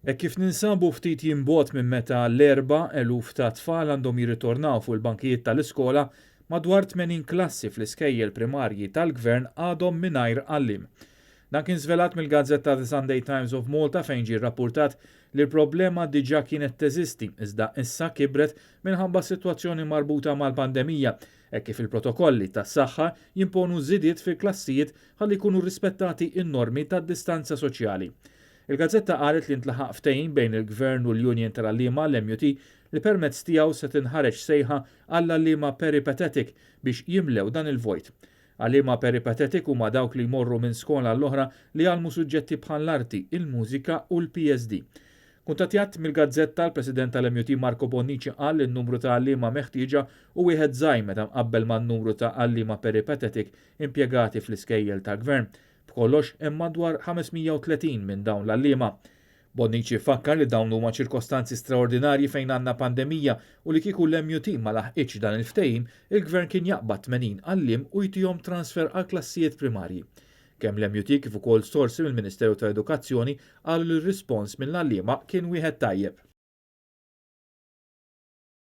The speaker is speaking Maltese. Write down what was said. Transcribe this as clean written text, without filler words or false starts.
Hekk kif ninsabu ftit jinbogħod minn meta l-4,000 ta' tfal għandhom jirritornaw fuq il-bankijiet tal-iskola, madwar 80 klassi fl-iskejjel primarji tal-Gvern għadhom mingħajr għalliem. Dan kien żvelat mill-Gazzetta The Sunday Times of Malta fejn ġie rrappurtat li l-problema diġà kienet teżisti iżda issa kibret minħabba sitwazzjoni marbuta mal-pandemija hekk kif il-protokolli tas-saħħa jimponu żidiet fil-klassijiet ħalli jkunu rispettati n-normi tad-distanza soċjali. Il-Gazzetta qalet li ntlaħaq ftehim bejn il-Gvern u l-Union tal-Għalliema l-MUT li permezz tiegħu se tinħareġ sejħa għall-għalliema peripatetic biex jimlew dan il-vojt. Għalliema peripatetic huma dawk li jmorru minn skola l-oħra li għalmu suġġetti bħall-arti, il-mużika u l-PSD. Kuntattjat mill-Gazzetta l-President tal-MUT Marco Bonnici qal li n-numru ta' għalliema meħtieġa u wieħed żgħir meta mqabbel man-numru ta' għalliema peripatetic impjegati fl-iskejjel tal-Gvern. B'kollox hemm madwar 530 minn dawn l-għalliema. Bonnici fakkar li dawn huma ċirkostanzi straordinarji fejn għandna pandemija u li kieku l-MUT ma laħqitx dan il-ftehim, il-Gvern kien jaqbad 80 għalliem u jtihom transfer għal klassijiet primarji. Kemm l-MUT kif ukoll sorsi mill-Ministeru tal-Edukazzjoni qalu li r-rispons mill-għalliema kien wieħed tajjeb.